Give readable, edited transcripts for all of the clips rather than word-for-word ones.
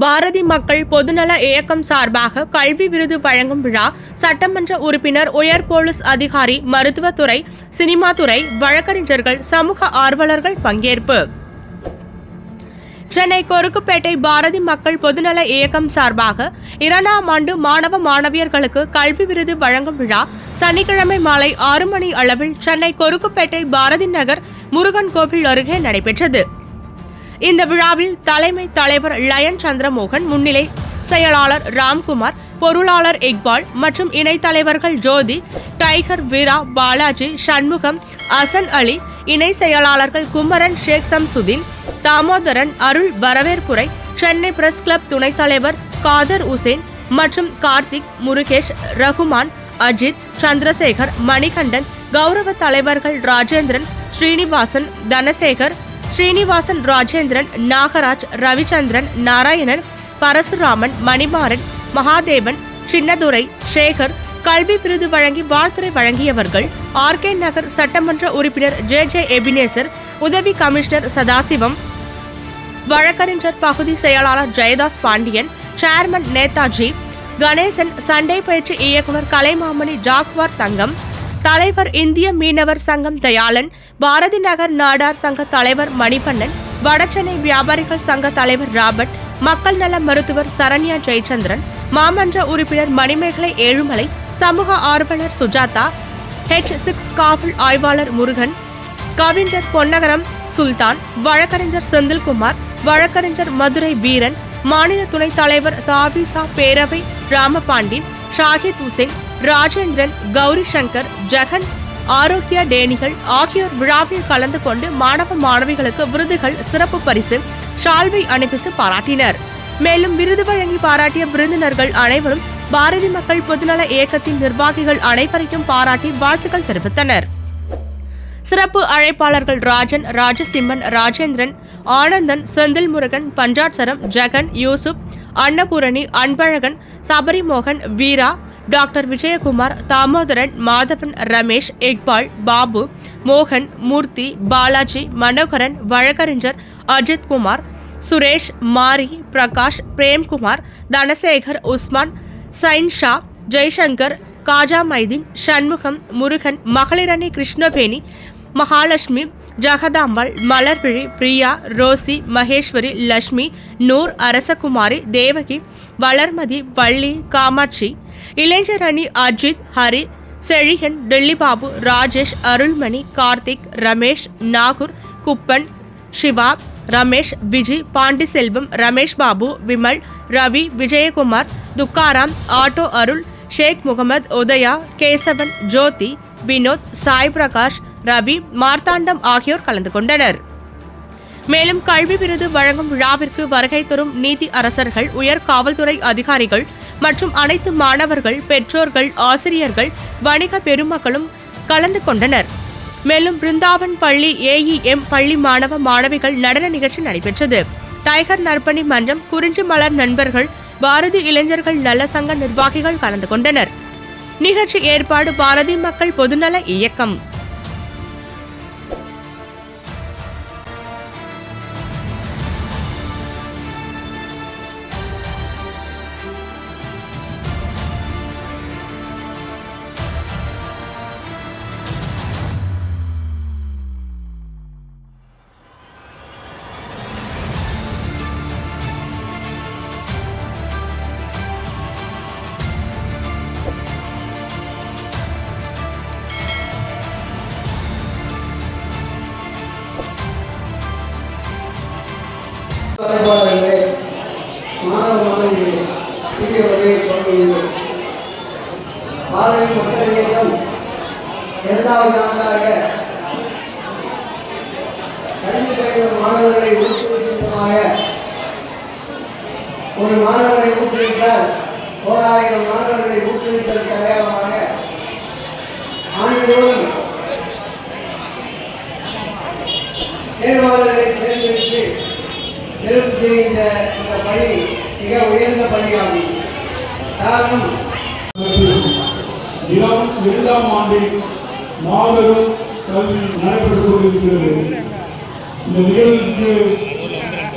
பாரதி மக்கள் பொதுநல இயக்கம் சார்பாக கல்வி விருது வழங்கும் விழா சட்டமன்ற உறுப்பினர், உயர் போலீஸ் அதிகாரி, மருத்துவத்துறை, சினிமாத்துறை, வழக்கறிஞர்கள், சமூக ஆர்வலர்கள் பங்கேற்பு. சென்னை கொருக்குப்பேட்டை பாரதி மக்கள் பொதுநல இயக்கம் சார்பாக 2ஆம் ஆண்டு மாணவ மாணவியர்களுக்கு கல்வி விருது வழங்கும் விழா சனிக்கிழமை மாலை 6 மணி அளவில் சென்னை கொருக்குப்பேட்டை பாரதி நகர் முருகன் கோவில் அருகே நடைபெற்றது. இந்த விழாவில் தலைமை தலைவர் லயன் சந்திரமோகன், முன்னிலை செயலாளர் ராம்குமார், பொருளாளர் இக்பால் மற்றும் இணைத் தலைவர்கள் ஜோதி, டைகர், வீரா, பாலாஜி, சண்முகம், அசன் அலி, இணை செயலாளர்கள் குமரன், ஷேக் சம்சுதீன், தாமோதரன், அருள், வரவேற்புரை, சென்னை பிரஸ் கிளப் துணைத் தலைவர் காதர் உசேன் மற்றும் கார்த்திக், முருகேஷ், ரகுமான், அஜித், சந்திரசேகர், மணிகண்டன், கௌரவ தலைவர்கள் ராஜேந்திரன், ஸ்ரீனிவாசன், தனசேகர், ஸ்ரீனிவாசன், ராஜேந்திரன், நாகராஜ், ரவிச்சந்திரன், நாராயணன், பரசுராமன், மணிமாறன், மகாதேவன், சின்னதுரை, சேகர் கல்வி விருது வழங்கி வாழ்த்துரை வழங்கியவர்கள் RK நகர் சட்டமன்ற உறுப்பினர் JJ எபினேசர், உதவி கமிஷனர் சதாசிவம், வழக்கறிஞர் பகுதி செயலாளர் ஜெயதாஸ் பாண்டியன், சேர்மன் நேதாஜி, கணேசன், சண்டே பயிற்சி இயக்குனர் கலைமாமணி ஜாக்வார் தங்கம், தலைவர் இந்திய மீனவர் சங்கம் தயாளன், பாரதி நகர் நாடார் சங்க தலைவர் மணிவண்ணன், வடசென்னை வியாபாரிகள் சங்க தலைவர் ராபர்ட், மக்கள் நல மருத்துவர் சரண்யா ஜெயச்சந்திரன், மாமன்ற உறுப்பினர் மணிமேகலை ஏழுமலை, சமூக ஆர்வலர் சுஜாதா, H6 காவல் ஆய்வாளர் முருகன், கவிஞர் பொன்னகரம் சுல்தான், வழக்கறிஞர் செந்தில்குமார், வழக்கறிஞர் மதுரை வீரன், மாநில துணைத் தலைவர் தாவிசா பேரவை ராமபாண்டி, ஷாஹித் உசேன், ராஜேந்திரன், கௌரி சங்கர், ஜெகன், ஆரோக்கியா டேனிகள் ஆகியோர் விழாவில் கலந்து கொண்டு மாணவ மாணவிகளுக்கு விருதுகள், சிறப்பு பரிசு, ஷால்வை அணிவித்து பாராட்டினர். மேலும் விருது வழங்கி பாராட்டிய விருந்தினர்கள் அனைவரும் பாரதி மக்கள் பொதுநல இயக்கத்தின் நிர்வாகிகள் அனைவரையும் பாராட்டி வாழ்த்துக்கள் தெரிவித்தனர். சிறப்பு அழைப்பாளர்கள் ராஜன், ராஜசிம்மன், ராஜேந்திரன், ஆனந்தன், செந்தில் முருகன், பஞ்சாட்சரம், ஜெகன், யூசுப், அன்னபூரணி, அன்பழகன், சபரிமோகன், வீரா, டாக்டர் விஜயகுமார், தாமோதரன், மாதவன், ரமேஷ், இக்பால், பாபு, மோகன், மூர்த்தி, பாலாஜி, மனோகரன், வழக்கறிஞர் அஜித் குமார், சுரேஷ், மாரி, பிரகாஷ், பிரேம்குமார், தனசேகர், உஸ்மான், சைன்ஷா, ஜெய்சங்கர், காஜா மைதீன், சண்முகம், முருகன், மகளிரணி கிருஷ்ணவேணி, மகாலட்சுமி, ஜகதாம்பாள், மலர்விழி, பிரியா, ரோசி, மகேஸ்வரி, லட்சுமி, நூர், அரசகுமாரி, தேவகி, வளர்மதி, வள்ளி, காமாட்சி, இளைஞர் அணி அஜித், ஹரி, செழிகன், டெல்லிபாபு, ராஜேஷ், அருள்மணி, கார்த்திக், ரமேஷ், நாகூர், குப்பன், சிவா, ரமேஷ், விஜி, பாண்டிசெல்வம், ரமேஷ் பாபு, விமல், ரவி, விஜயகுமார், துக்காராம், ஆட்டோ அருள், ஷேக் முகமது, உதயா, கேசவன், ஜோதி, வினோத், சாய் பிரகாஷ், ரவி, மார்த்தாண்டம் ஆகியோர் கலந்து கொண்டனர். மேலும் கல்வி விருது வழங்கும் விழாவிற்கு வருகை தரும் நீதி அரசர்கள், உயர் காவல்துறை அதிகாரிகள் மற்றும் அனைத்து மாணவர்கள், பெற்றோர்கள், ஆசிரியர்கள், வணிக பெருமக்களும் கலந்து கொண்டனர். மேலும் பிருந்தாவன் பள்ளி AEM பள்ளி மாணவ மாணவிகள் நடன நிகழ்ச்சி நடைபெற்றது. டைகர் நற்பணி மன்றம், குறிஞ்சி மலர் நண்பர்கள், பாரதி இளைஞர்கள் நல சங்க நிர்வாகிகள் கலந்து கொண்டனர். நிகழ்ச்சி ஏற்பாடு பாரதி மக்கள் பொதுநல இயக்கம். மாணவ மாணவிகளே, புதிய வகையை தொடங்குகிறது. பாரதி மக்கள் இயக்கம் 2வது ஆண்டாக கல்வி பயிலும் மாணவர்களை ஊக்குவிப்பதற்காக ஒரு மாணவரை ஊக்குவித்தால் 1000 மாணவர்களை ஊக்குவித்தல் தயாராக ஆண்டுதோறும் தேர்வாளர்களை தேர்ந்தெடுத்து தேர்வு செய்கின்ற இந்த பணி மிக உயர்ந்த பணியாகும். காரணம், 2ஆம் ஆண்டில் மாபெரும் கல்வி நடைபெற்றுக் கொண்டிருக்கிறது. இந்த நிகழ்வுக்கு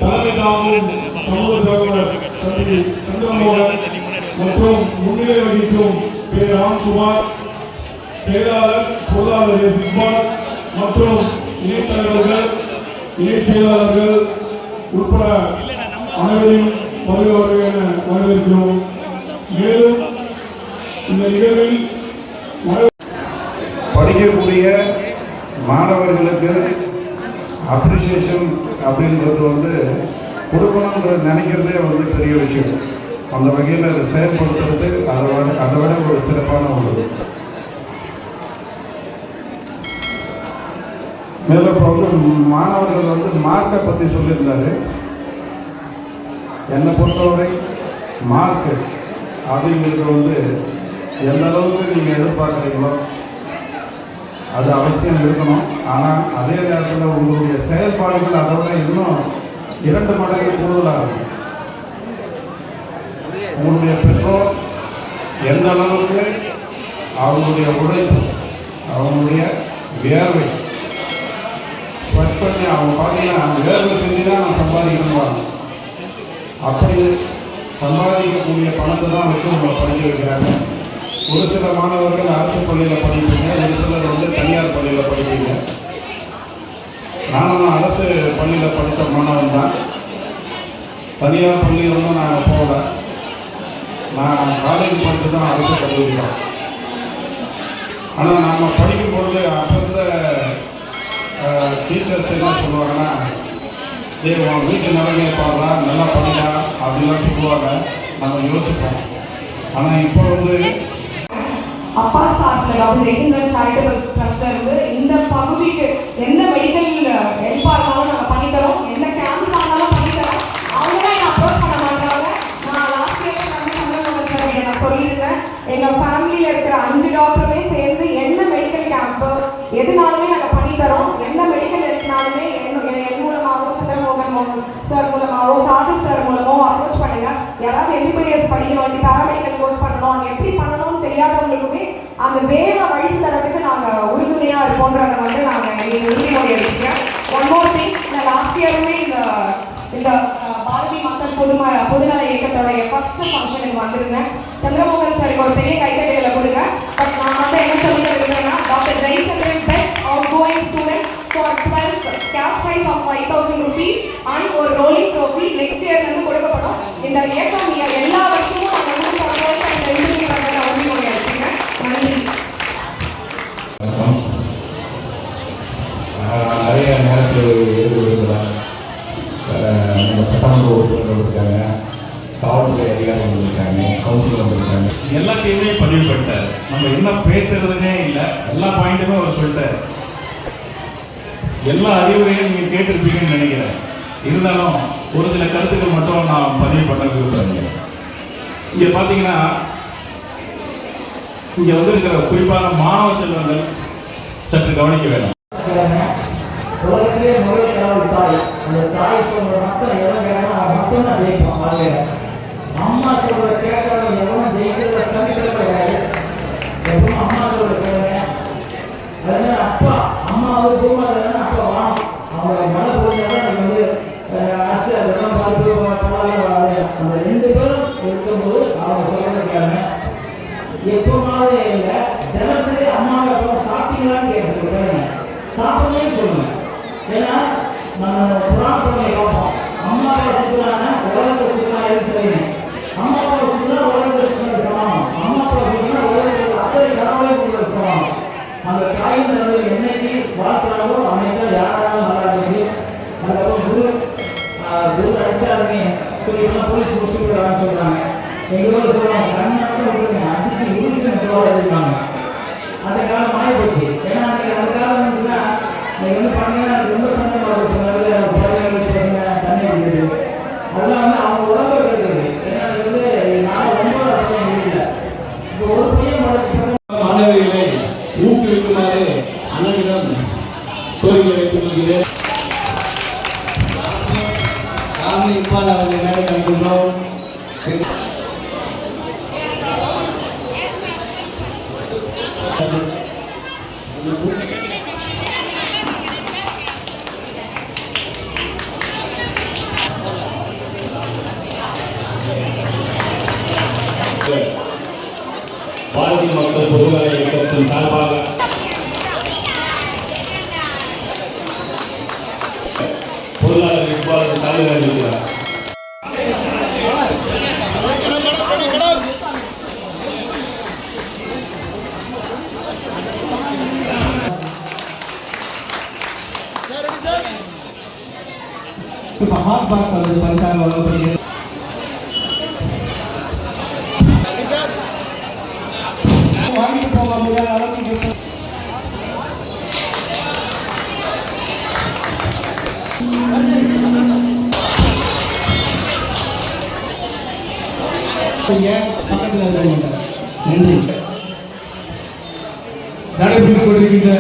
தலைமை தாங்கும் சமூக சேவகர் தம்பி சந்திரமோகன் மற்றும் முன்னிலை வகிக்கும் பே. ராம்குமார், செயலாளர் பொருளாளர் எஸ். இக்பால் மற்றும் இணைத் தலைவர்கள், இணைச் செயலாளர்கள் உட்பட அனைவரையும் வருக என வரவேற்கிறோம். மேலும் இந்த நிகழ்வில் படிக்கக்கூடிய மாணவர்களுக்கு அப்ரிசியேஷன் அப்படின்றது கொடுக்கணுன்ற நினைக்கிறதே பெரிய விஷயம். அந்த வகையில் அதை செயல்படுத்துறது அதை விட ஒரு சிறப்பான ஒரு. மேலும் இப்போ மாணவர்கள் மார்க்கை பற்றி சொல்லியிருந்தாரு. என்னை பொறுத்தவரை மார்க்கு அப்படிங்கிறது எந்த அளவுக்கு நீங்கள் எதிர்பார்க்குறீங்களோ அது அவசியம் இருக்கணும். ஆனால் அதே நேரத்தில் உங்களுடைய செயல்பாடுகள் அதை விட இன்னும் 2 மடங்கு கூடுதலாக இருக்கும். உங்களுடைய பெற்றோர் எந்த அளவுக்கு அவங்களுடைய உழைப்பு, அவங்களுடைய வேர்வை ஸ்வெட் பண்ணி அவங்க பார்த்தீங்கன்னா அந்த வேர்வை செஞ்சு தான் நான் சம்பாதிக்கணும். அப்படி சம்பாதிக்கக்கூடிய பணத்தை தான் வச்சு உங்களை படிக்க வைக்கிறாங்க. ஒரு சில மாணவர்கள் அரசு பள்ளியில் படிப்பீங்க, ஒரு சிலர் தனியார் பள்ளியில் படிப்பீங்க. நானும் அரசு பள்ளியில் படித்த மாணவன் தான். தனியார் பள்ளியிலும் நான் போகல. நான் காலேஜ் படித்து தான் அரசு கல்லூரி தான். ஆனால் நம்ம படிக்கும் பொழுது அப்போ இருந்த டீச்சர்ஸ் என்ன சொல்லுவாங்கன்னா, உன் வீட்டு நிலைமையை பாடுறா, நல்லா படிக்கா அப்படின்லாம் சொல்லுவாங்க. நம்ம யோசிப்போம். ஆனால் இப்போ அப்பா சார்பில் டாக்டர் ஜெயச்சந்திரன் சேரிட்டபிள் ட்ரஸ்ட்ல இருந்து இந்த பகுதிக்கு எந்த மெடிக்கல் ஹெல்ப்பாக இருந்தாலும் நாங்கள் பண்ணித்தரோம். எந்த கேம்ப்ஸ் ஆனாலும் பண்ணித்தரோம். அவங்க தான் என்னை அப்ரோச் பண்ண மாட்டாங்க. நான் லாஸ்ட் இயர் சந்திரமோகன் நான் சொல்லியிருந்தேன், எங்கள் ஃபேமிலியில் இருக்கிற 5 டாக்டருமே சேர்ந்து என்ன மெடிக்கல் கேம்ப்பு எதுனாலுமே நாங்கள் பண்ணித்தரோம். எந்த மெடிக்கல் எடுத்தினாலுமே என் மூலமாகவோ சந்திரமோகன் சார் மூலமாகவோ காதர் சார் மூலமாகவோ அப்ரோச் பண்ணுங்க. யாராவது எம்பிபிஎஸ் படிக்கணும், பேராமெடிக்கல் கோர்ஸ் பண்ணணும், அது எப்படி பண்ணணும்னு தெரியாதவங்களுக்குமே அந்த வேலை வழி தரத்துக்கு நாங்கள் உறுதுணையாக இருப்போன்றதை நாங்கள் உறுதிமொழி அடிச்சுங்க. ஒன் மோர் திங், நான் லாஸ்ட் இயருமே இந்த பாரதி மக்கள் பொதுநல இயக்கத்தோடைய ஃபர்ஸ்ட் ஃபங்க்ஷனுக்கு வந்திருந்தேன். சந்திரமோகன் சாருக்கு ஒரு பெரிய கைத்தட்டுகளை கொடுங்க. பட் நான் என்ன சொல்லிக்க விரும்புகிறேன்னா, doctor Jayachandran best out going student for 12th cash prize of 5,000 rupees and ஒரு ரோலிங் ட்ரோஃபி நெக்ஸ்ட் இயர்லேருந்து கொடுக்கப்படும். இந்த இயக்கம் எல்லா வருஷமும் நாங்கள் உறுதிமொழி அடிச்சுங்க. நன்றி. நிறைய நேரத்தில் ஈடுபடுகிறேன். நம்ம சட்டமன்ற உறுப்பினர்கள் இருக்காங்க, காவல்துறை அதிகாரிகள் இருக்காங்க, கவுன்சிலர் இருக்காங்க. எல்லாத்தையுமே பதிவு பண்ணிட்டார். நம்ம என்ன பேசுறதுனே இல்லை, எல்லா பாயிண்ட்டுமே அவர் சொல்லிட்டார். எல்லா அறிவுரையும் நீங்கள் கேட்டிருப்பீங்கன்னு நினைக்கிறேன். இருந்தாலும் ஒரு சில கருத்துக்கள் மட்டும் நான் பதிவு பண்ண விரும்புகிறேன். இங்கே பார்த்தீங்கன்னா இங்கே இருக்கிற குறிப்பான மாணவ செல்வங்கள் சற்று கவனிக்க வேண்டும். உலகத்திலே முதல் கடவுள் தாய். அந்த தாய் சொல்ற மக்கள் இறங்கிறாங்க, அவன் மட்டும் தான் ஜெயிப்பான் வாழ்க்கையில. அம்மா சொல்ற கேட்கறவங்க எவனும் ஜெயிக்கிறத சந்திக்கிறது கிடையாது. எப்பவும் அம்மா சொல்ற கேளுங்க. அதனால அப்பா அம்மாவது பூமாதான் அப்பா வாணும். அவங்க மழை போட்டாதான் அரசு அதெல்லாம் பார்த்து அந்த 2 பேரும் இருக்கும்போது அவங்க சொல்றத கேளுங்க. எப்பமாவது இல்லை, தினசரி அம்மாவை அப்புறம் சாப்பிட்டீங்களான்னு கேட்க சொல்லுங்க. சாப்பிடுங்கன்னு சொல்லுங்க. ஏன்னா நம்ம புறாப்படங்களை பார்ப்போம். அம்மா அப்பா சுற்றுலான்னா உலகத்தை சுற்றுலா எது சரிங்க. அம்மா அப்பா சுற்றுலா உலகத்தை சுற்றுலா சமானம். அம்மா அப்பா சுற்றுலா உலகத்தில் அத்தனை கடவுளை கொடுக்குற சமானம். அந்த தாயின் தந்தை என்னைக்கு வாழ்த்துறாங்களோ அன்னைக்கு யாராலும் நல்லா இருக்கு. அதுக்கப்புறம் குரு அடிச்சாருங்க சொல்லிட்டு போலீஸ் முடிச்சுக்கிறான்னு சொல்றாங்க. எங்களோட சொல்லுவாங்க கண்ணாட்டம் அடிச்சு உரிச்சு இருக்காங்க. அந்த காலம் மாறி போச்சு. ஏன்னா அன்னைக்கு அந்த காலம் வந்துச்சுன்னா நீங்கள் பார்த்தீங்கன்னா ரொம்ப சந்தமாக இருக்கும். தண்ணி இருக்குது அதெல்லாம் அவங்க உடம்பு இருக்குது. ஏன்னா அது நான் ரொம்ப இல்லை. இப்போ ஒரு பையன் மாணவிகளை ஊக்குவிக்குமாறு அண்ணனிடம் கோரிக்கை வைத்துக் கொள்கிறேன். இப்பால் அவர்கள் மேலே கண்டுள்ளோம். அவர்களின் சார்பாக பொருளாளர் இவ்வாறு தலைவர் அறிவிக்கிறார். இப்போ ஹாட் பாக்ஸ் அது பரிசாக வழங்கப்படுகிறது. வாங்கிட்டு போக முடியாத அளவுக்கு பக்கத்தில் நன்றி. நடைபெற்றுக் கொண்டிருக்கின்ற